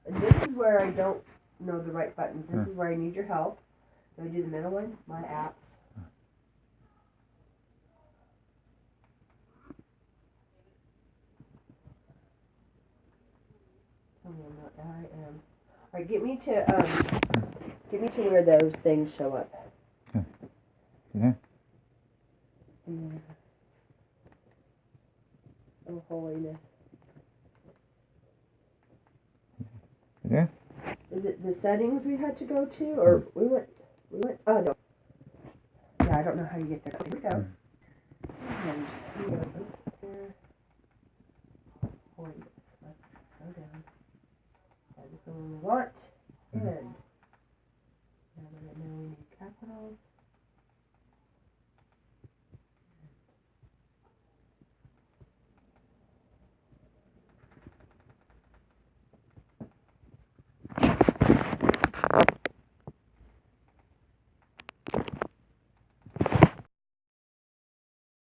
This is where I don't know the right buttons. This is where I need your help. Do I do the middle one? My apps. Tell me I'm not. I am. All right, get me to where those things show up. Yeah. Oh, holiness. Yeah. Is it the settings we had to go to, or we went? Oh no. Yeah, I don't know how you get there. Here we go. And here we go. Oops. Here. Holiness. Let's go down. That is the one we want.